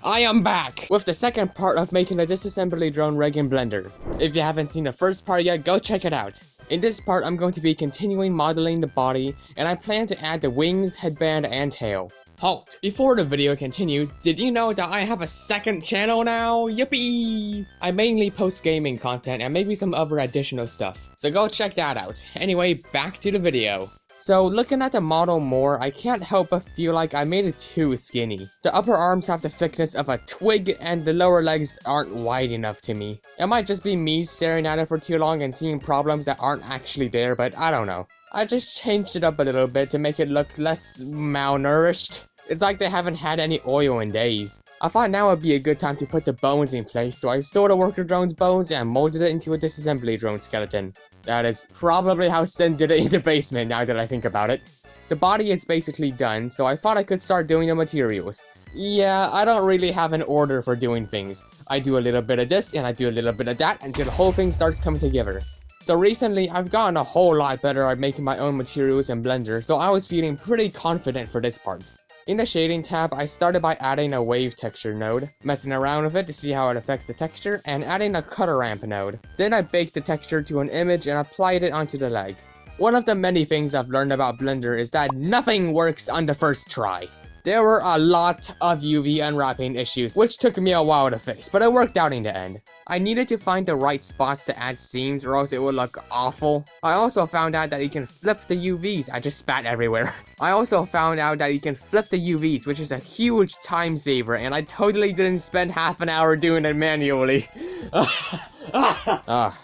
I am back with the second part of making a disassembly drone rig in Blender. If you haven't seen the first part yet, go check it out. In this part, I'm going to be continuing modeling the body, and I plan to add the wings, headband, and tail. Halt! Before the video continues, did you know that I have a second channel now? Yippee! I mainly post gaming content and maybe some other additional stuff, so go check that out. Anyway, back to the video. So, looking at the model more, I can't help but feel like I made it too skinny. The upper arms have the thickness of a twig, and the lower legs aren't wide enough to me. It might just be me staring at it for too long and seeing problems that aren't actually there, but I don't know. I just changed it up a little bit to make it look less malnourished. It's like they haven't had any oil in days. I thought now would be a good time to put the bones in place, so I stole the worker drone's bones and molded it into a disassembly drone skeleton. That is probably how Sin did it in the basement, now that I think about it. The body is basically done, so I thought I could start doing the materials. Yeah, I don't really have an order for doing things. I do a little bit of this, and I do a little bit of that, until the whole thing starts coming together. So recently, I've gotten a whole lot better at making my own materials in Blender, so I was feeling pretty confident for this part. In the shading tab, I started by adding a wave texture node, messing around with it to see how it affects the texture, and adding a cutter ramp node. Then I baked the texture to an image and applied it onto the leg. One of the many things I've learned about Blender is that nothing works on the first try. There were a lot of UV unwrapping issues, which took me a while to fix, but it worked out in the end. I needed to find the right spots to add seams or else it would look awful. I also found out that you can flip the UVs. I just spat everywhere. I also found out that you can flip the UVs, which is a huge time saver, and I totally didn't spend half an hour doing it manually.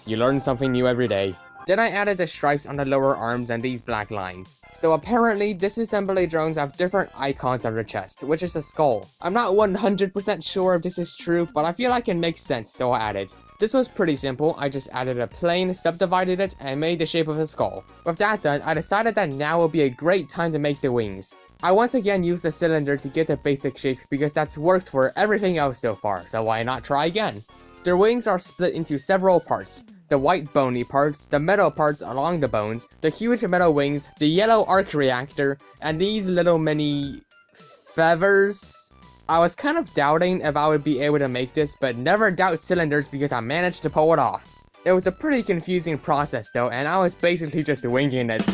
You learn something new every day. Then I added the stripes on the lower arms and these black lines. So apparently, disassembly drones have different icons on their chest, which is a skull. I'm not 100% sure if this is true, but I feel like it makes sense, so I added. This was pretty simple. I just added a plane, subdivided it, and made the shape of a skull. With that done, I decided that now would be a great time to make the wings. I once again used the cylinder to get the basic shape because that's worked for everything else so far, so why not try again? Their wings are split into several parts. The white bony parts, the metal parts along the bones, the huge metal wings, the yellow arc reactor, and these little mini feathers. I was kind of doubting if I would be able to make this, but never doubt cylinders because I managed to pull it off. It was a pretty confusing process though, and I was basically just winging it.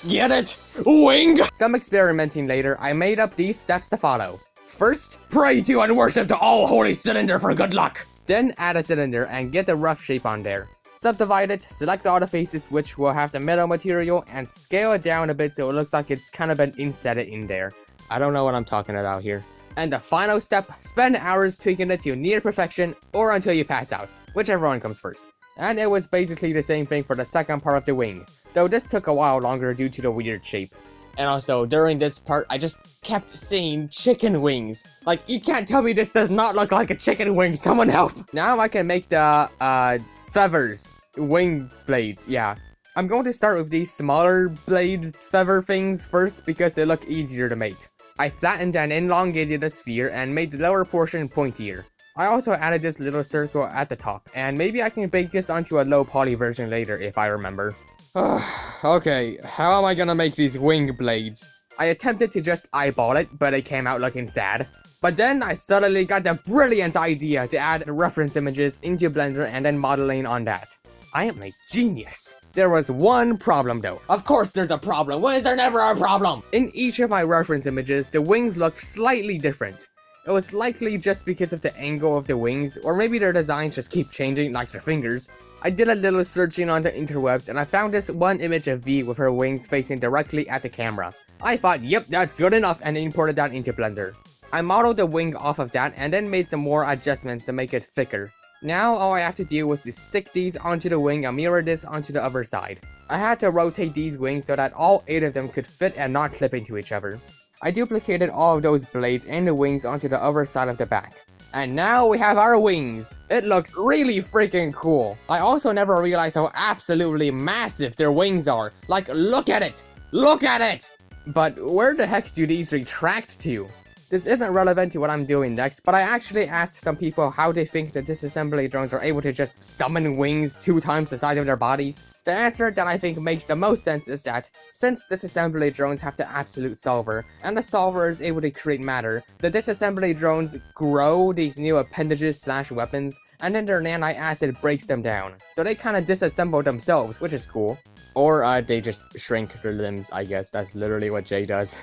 Get it? Wing! Some experimenting later, I made up these steps to follow. First, pray to and worship the all-holy cylinder for good luck. Then add a cylinder and get the rough shape on there. Subdivide it, select all the faces which will have the metal material, and scale it down a bit so it looks like it's kind of been insetted in there. I don't know what I'm talking about here. And the final step, spend hours tweaking it to near perfection or until you pass out, whichever one comes first. And it was basically the same thing for the second part of the wing, though this took a while longer due to the weird shape. And also, during this part, I just kept seeing chicken wings. Like, you can't tell me this does not look like a chicken wing, someone help! Now I can make the, feathers. Wing blades, yeah. I'm going to start with these smaller blade feather things first because they look easier to make. I flattened and elongated the sphere and made the lower portion pointier. I also added this little circle at the top, and maybe I can bake this onto a low poly version later if I remember. Okay, how am I gonna make these wing blades? I attempted to just eyeball it, but it came out looking sad. But then I suddenly got the brilliant idea to add reference images into Blender and then modeling on that. I am a genius. There was one problem though. Of course there's a problem. Why is there never a problem? In each of my reference images, the wings looked slightly different. It was likely just because of the angle of the wings, or maybe their designs just keep changing like their fingers. I did a little searching on the interwebs and I found this one image of V with her wings facing directly at the camera. I thought, yep, that's good enough, and imported that into Blender. I modeled the wing off of that and then made some more adjustments to make it thicker. Now all I have to do was to stick these onto the wing and mirror this onto the other side. I had to rotate these wings so that all 8 of them could fit and not clip into each other. I duplicated all of those blades and the wings onto the other side of the back. And now we have our wings. It looks really freaking cool. I also never realized how absolutely massive their wings are. Like, look at it! Look at it! But where the heck do these retract to? This isn't relevant to what I'm doing next, but I actually asked some people how they think the disassembly drones are able to just summon wings 2 times the size of their bodies. The answer that I think makes the most sense is that, since disassembly drones have the absolute solver, and the solver is able to create matter, the disassembly drones grow these new appendages / weapons, and then their nano-acid breaks them down. So they kinda disassemble themselves, which is cool. Or they just shrink their limbs, I guess. That's literally what Jay does.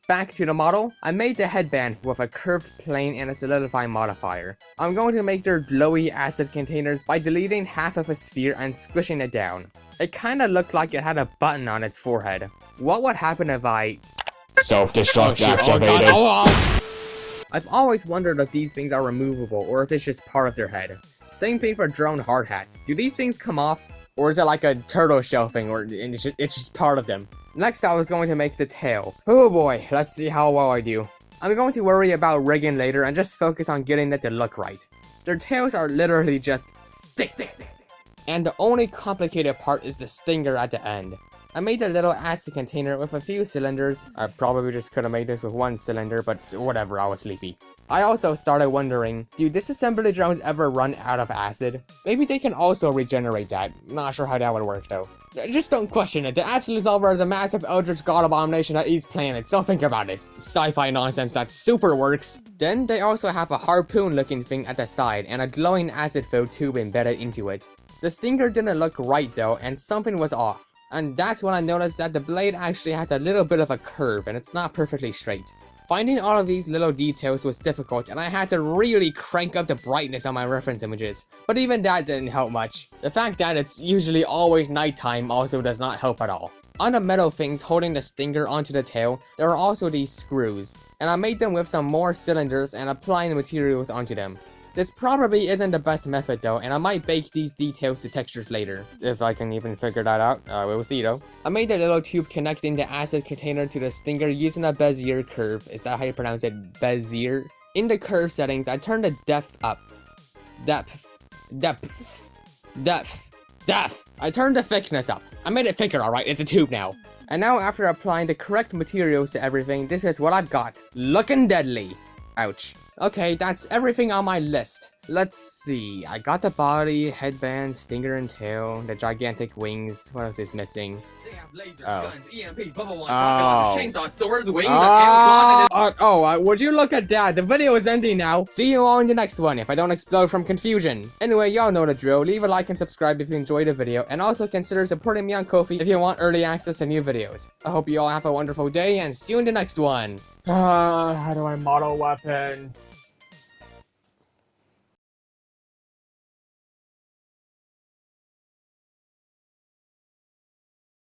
Back to the model, I made the headband with a curved plane and a solidify modifier. I'm going to make their glowy acid containers by deleting half of a sphere and squishing it down. It kinda looked like it had a button on its forehead. What would happen if I... Self-destruct activated. I've always wondered if these things are removable or if it's just part of their head. Same thing for drone hard hats. Do these things come off? Or is it like a turtle shell thing or it's just part of them? Next, I was going to make the tail. Oh boy, let's see how well I do. I'm going to worry about rigging later and just focus on getting it to look right. Their tails are literally just stick. And the only complicated part is the stinger at the end. I made a little acid container with a few cylinders. I probably just could have made this with 1 cylinder, but whatever, I was sleepy. I also started wondering, do disassembly drones ever run out of acid? Maybe they can also regenerate that. Not sure how that would work though. Just don't question it. The Absolute Solver is a massive eldritch god abomination that eats planets. Don't think about it. Sci-fi nonsense that super works. Then they also have a harpoon looking thing at the side and a glowing acid-filled tube embedded into it. The stinger didn't look right though, and something was off. And that's when I noticed that the blade actually has a little bit of a curve and it's not perfectly straight. Finding all of these little details was difficult, and I had to really crank up the brightness on my reference images. But even that didn't help much. The fact that it's usually always nighttime also does not help at all. On the metal things holding the stinger onto the tail, there are also these screws, and I made them with some more cylinders and applying materials onto them. This probably isn't the best method though, and I might bake these details to textures later. If I can even figure that out, we'll see though. I made a little tube connecting the acid container to the stinger using a Bezier curve. Is that how you pronounce it? Bezier? In the curve settings, I turned the depth up. Depth. I turned the thickness up. I made it thicker, alright, it's a tube now. And now after applying the correct materials to everything, this is what I've got. Looking deadly. Ouch. Okay, that's everything on my list. Let's see. I got the body, headband, stinger and tail, the gigantic wings. What else is missing? They have lasers, guns, EMPs, bubble ones, rocket launchers, chainsaws, swords, wings, a tail, claws, would you look at that? The video is ending now. See you all in the next one if I don't explode from confusion. Anyway, y'all know the drill. Leave a like and subscribe if you enjoyed the video, and also consider supporting me on Ko-fi if you want early access to new videos. I hope you all have a wonderful day, and see you in the next one. How do I model weapons?